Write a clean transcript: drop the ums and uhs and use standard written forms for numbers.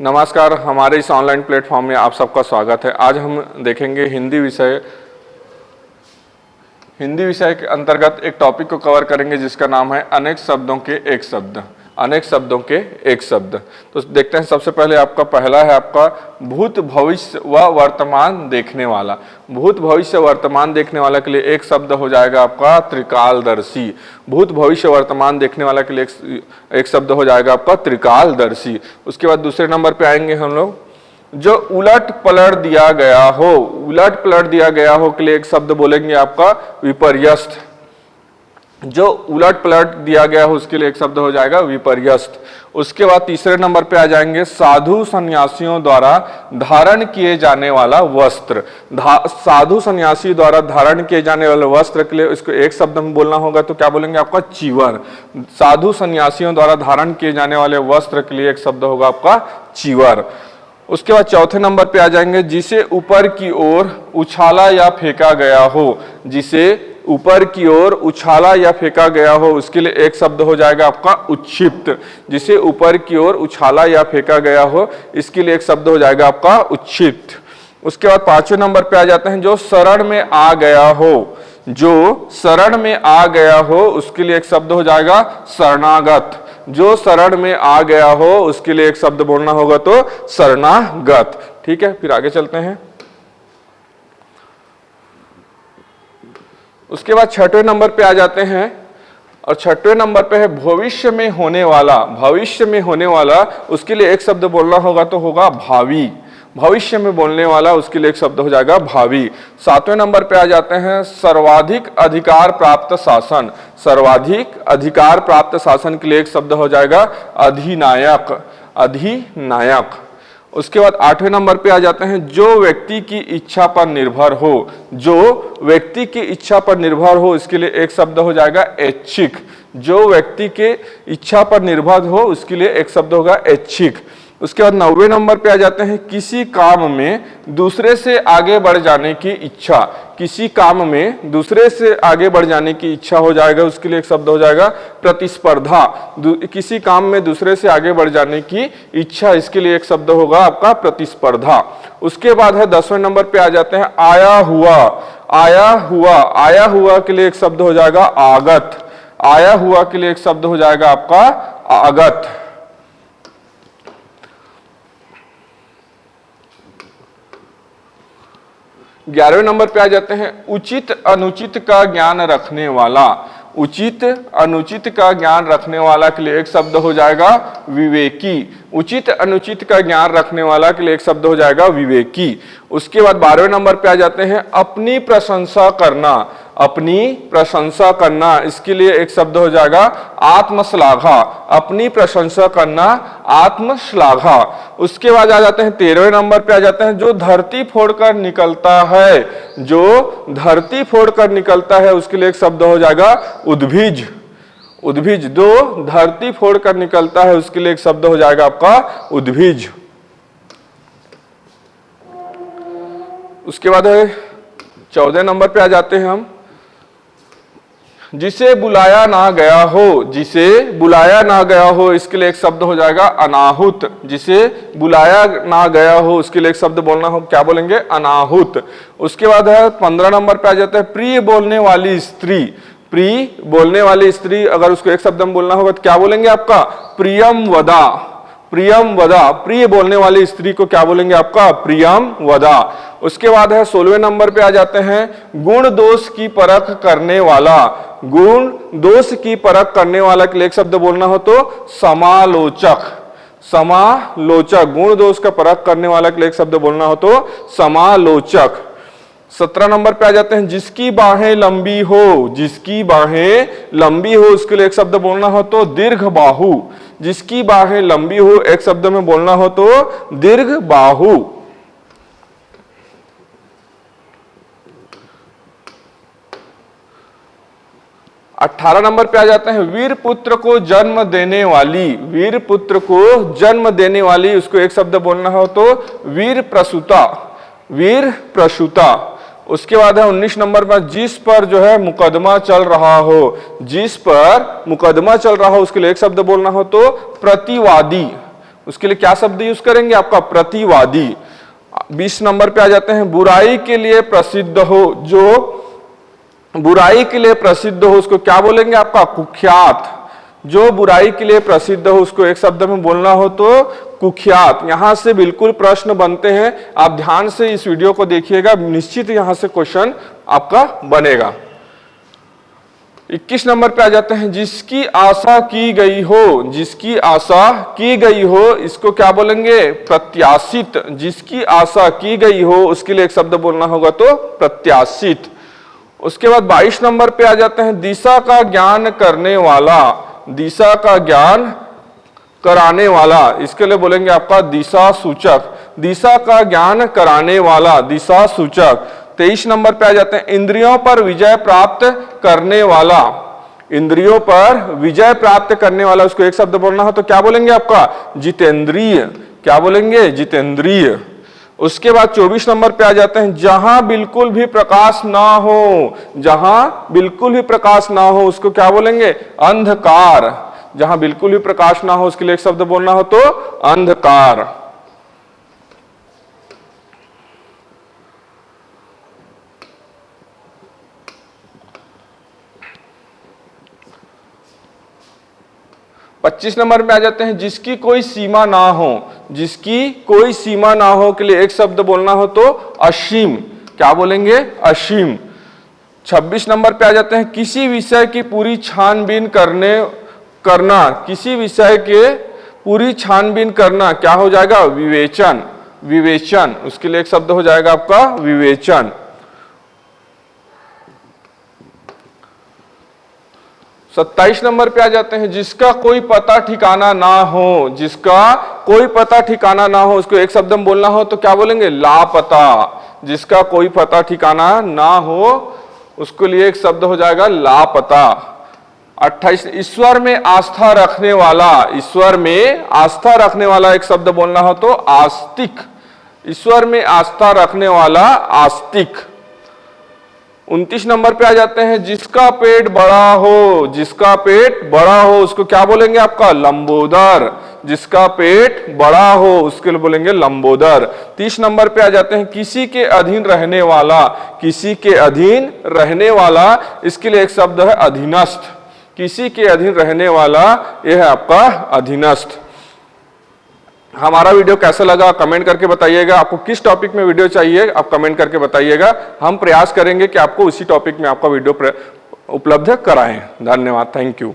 नमस्कार, हमारे इस ऑनलाइन प्लेटफॉर्म में आप सबका स्वागत है। आज हम देखेंगे हिंदी विषय के अंतर्गत एक टॉपिक को कवर करेंगे जिसका नाम है अनेक शब्दों के एक शब्द। अनेक शब्दों के एक शब्द। तो देखते हैं, सबसे पहले आपका पहला है आपका भूत भविष्य व वर्तमान देखने वाला। भूत भविष्य वर्तमान देखने वाला के लिए एक शब्द हो जाएगा आपका त्रिकालदर्शी। भूत भविष्य वर्तमान देखने वाला के लिए एक शब्द हो जाएगा आपका त्रिकालदर्शी। उसके बाद दूसरे नंबर पे आएंगे हम लोग, जो उलट पलट दिया गया हो। उलट पलट दिया गया हो के लिए एक शब्द बोलेंगे आपका विपर्यस्त। जो उलट पलट दिया गया हो उसके लिए एक शब्द हो जाएगा विपर्यस्त। उसके बाद तीसरे नंबर पे आ जाएंगे साधु सन्यासियों द्वारा धारण किए जाने वाला वस्त्र। साधु सन्यासी द्वारा धारण किए जाने वाले वस्त्र के लिए इसको एक शब्द में बोलना होगा तो क्या बोलेंगे आपका चीवर। साधु सन्यासियों द्वारा धारण किए जाने वाले वस्त्र के लिए एक शब्द होगा आपका चीवर। उसके बाद चौथे नंबर पे आ जाएंगे, जिसे ऊपर की ओर उछाला या फेंका गया हो। जिसे ऊपर की ओर उछाला या फेंका गया हो उसके लिए एक शब्द हो जाएगा आपका उच्छिप्त। जिसे ऊपर की ओर उछाला या फेंका गया हो इसके लिए एक शब्द हो जाएगा आपका उच्छिप्त। उसके बाद पांचवें नंबर पे आ जाते हैं, जो शरण में आ गया हो। जो शरण में आ गया हो उसके लिए एक शब्द हो जाएगा शरणागत। जो शरण में आ गया हो उसके लिए एक शब्द बोलना होगा तो शरणागत। ठीक है, फिर आगे चलते हैं। उसके बाद छठवें नंबर पे आ जाते हैं और छठवें नंबर पे है भविष्य में होने वाला। भविष्य में होने वाला उसके लिए एक शब्द बोलना होगा तो होगा भावी। भविष्य में बोलने वाला उसके लिए एक शब्द हो जाएगा भावी। सातवें नंबर पे आ जाते हैं सर्वाधिक अधिकार प्राप्त शासन। सर्वाधिक अधिकार प्राप्त शासन के लिए एक शब्द हो जाएगा अधिनायक। अधिनायक। उसके बाद आठवें नंबर पे आ जाते हैं, जो व्यक्ति की इच्छा पर निर्भर हो। जो व्यक्ति की इच्छा पर निर्भर हो इसके लिए एक शब्द हो जाएगा ऐच्छिक। जो व्यक्ति के इच्छा पर निर्भर हो उसके लिए एक शब्द होगा ऐच्छिक। उसके बाद 9वें नंबर पे आ जाते हैं, किसी काम में दूसरे से आगे बढ़ जाने की इच्छा। किसी काम में दूसरे से आगे बढ़ जाने की इच्छा हो जाएगा उसके लिए एक शब्द हो जाएगा प्रतिस्पर्धा। किसी काम में दूसरे से आगे बढ़ जाने की इच्छा, इसके लिए एक शब्द होगा आपका प्रतिस्पर्धा। उसके बाद है 10वें नंबर पे आ जाते हैं आया हुआ। आया हुआ। आया हुआ के लिए एक शब्द हो जाएगा आगत। आया हुआ के लिए एक शब्द हो जाएगा आपका आगत। 11वें नंबर पे आ जाते हैं, उचित अनुचित का ज्ञान रखने वाला। उचित अनुचित का ज्ञान रखने वाला के लिए एक शब्द हो जाएगा विवेकी। उचित अनुचित का ज्ञान रखने वाला के लिए एक शब्द हो जाएगा विवेकी। उसके बाद 12वें नंबर पे आ जाते हैं अपनी प्रशंसा करना। अपनी प्रशंसा करना, इसके लिए एक शब्द हो जाएगा आत्मश्लाघा। अपनी प्रशंसा करना आत्मश्लाघा। उसके बाद आ जाते हैं 13वें नंबर पे आ जाते हैं, जो धरती फोड़कर निकलता है। जो धरती फोड़कर निकलता है उसके लिए एक शब्द हो जाएगा उद्भिज। उद्भिज। जो धरती फोड़कर निकलता है उसके लिए एक शब्द हो जाएगा आपका उद्भिज। उसके बाद है 14 नंबर पे आ जाते हैं हम, जिसे बुलाया ना गया हो। जिसे बुलाया ना गया हो इसके लिए एक शब्द हो जाएगा अनाहुत। जिसे बुलाया ना गया हो उसके लिए एक शब्द बोलना हो, क्या बोलेंगे अनाहुत। उसके बाद है 15 नंबर पे आ जाता है प्रिय बोलने वाली स्त्री। प्रिय बोलने वाली स्त्री, अगर उसको एक शब्द में बोलना होगा तो क्या बोलेंगे आपका प्रियम वदा। प्रियम वदा। प्रिय बोलने वाली स्त्री को क्या बोलेंगे आपका प्रियम वदा। उसके बाद है 16वें नंबर पे आ जाते हैं, गुण दोष की परख करने वाला। गुण दोष की परख करने वाला के लिए एक शब्द बोलना हो तो समालोचक। समालोचक। गुण दोष का परख करने वाला के लिए एक शब्द बोलना हो तो समालोचक। 17 नंबर पे आ जाते हैं, जिसकी बाहें लंबी हो। जिसकी बाहें लंबी हो उसके लिए एक शब्द बोलना हो तो दीर्घ बाहु। जिसकी बाहें लंबी हो एक शब्द में बोलना हो तो दीर्घ बाहु। 18 नंबर पे आ जाते हैं, वीर पुत्र को जन्म देने वाली। वीर पुत्र को जन्म देने वाली, उसको एक शब्द बोलना हो तो वीर प्रसूता। वीर प्रसूता। उसके बाद है 19 नंबर पर, जिस पर जो है मुकदमा चल रहा हो। जिस पर मुकदमा चल रहा हो उसके लिए एक शब्द बोलना हो तो प्रतिवादी। उसके लिए क्या शब्द यूज करेंगे? आपका प्रतिवादी। 20 नंबर पे आ जाते हैं, बुराई के लिए प्रसिद्ध हो। जो बुराई के लिए प्रसिद्ध हो उसको क्या बोलेंगे? आपका कुख्यात। जो बुराई के लिए प्रसिद्ध हो उसको एक शब्द में बोलना हो तो कुख्यात। यहां से बिल्कुल प्रश्न बनते हैं, आप ध्यान से इस वीडियो को देखिएगा, निश्चित यहां से क्वेश्चन आपका बनेगा। 21 नंबर पे आ जाते हैं, जिसकी आशा की गई हो। जिसकी आशा की गई हो इसको क्या बोलेंगे? प्रत्याशित। जिसकी आशा की गई हो उसके लिए एक शब्द बोलना होगा तो प्रत्याशित। उसके बाद 22 नंबर पे आ जाते हैं, दिशा का ज्ञान करने वाला। दिशा का ज्ञान कराने वाला, इसके लिए बोलेंगे आपका दिशा सूचक। दिशा का ज्ञान कराने वाला, दिशा सूचक। 23 नंबर पे आ जाते हैं, इंद्रियों पर विजय प्राप्त करने वाला। इंद्रियों पर विजय प्राप्त करने वाला, उसको एक शब्द बोलना हो तो क्या बोलेंगे? आपका जितेंद्रिय। क्या बोलेंगे? जितेंद्रिय। उसके बाद 24 नंबर पे आ जाते हैं, जहां बिल्कुल भी प्रकाश ना हो। जहां बिल्कुल भी प्रकाश ना हो उसको क्या बोलेंगे? अंधकार। जहां बिल्कुल भी प्रकाश ना हो उसके लिए एक शब्द बोलना हो तो अंधकार। पच्चीस नंबर में आ जाते हैं, जिसकी कोई सीमा ना हो। जिसकी कोई सीमा ना हो के लिए एक शब्द बोलना हो तो असीम। क्या बोलेंगे? असीम। 26 नंबर पे आ जाते हैं, किसी विषय की पूरी छानबीन करना। किसी विषय के पूरी छानबीन करना क्या हो जाएगा? विवेचन। विवेचन, उसके लिए एक शब्द हो जाएगा आपका विवेचन। 27 नंबर पे आ जाते हैं, जिसका कोई पता ठिकाना ना हो। जिसका कोई पता ठिकाना ना हो उसको एक शब्द में बोलना हो तो क्या बोलेंगे? लापता। जिसका कोई पता ठिकाना ना हो उसके लिए एक शब्द हो जाएगा लापता। 28, ईश्वर में आस्था रखने वाला। ईश्वर में आस्था रखने वाला एक शब्द बोलना हो तो आस्तिक। ईश्वर में आस्था रखने वाला आस्तिक। 29 नंबर पे आ जाते हैं, जिसका पेट बड़ा हो। जिसका पेट बड़ा हो उसको क्या बोलेंगे? आपका लंबोदर। जिसका पेट बड़ा हो उसके लिए बोलेंगे लंबोदर। 30 नंबर पे आ जाते हैं, किसी के अधीन रहने वाला। किसी के अधीन रहने वाला, इसके लिए एक शब्द है अधीनस्थ। किसी के अधीन रहने वाला, यह है आपका अधीनस्थ। हमारा वीडियो कैसा लगा कमेंट करके बताइएगा। आपको किस टॉपिक में वीडियो चाहिए आप कमेंट करके बताइएगा। हम प्रयास करेंगे कि आपको उसी टॉपिक में आपका वीडियो उपलब्ध कराएं। धन्यवाद, थैंक यू।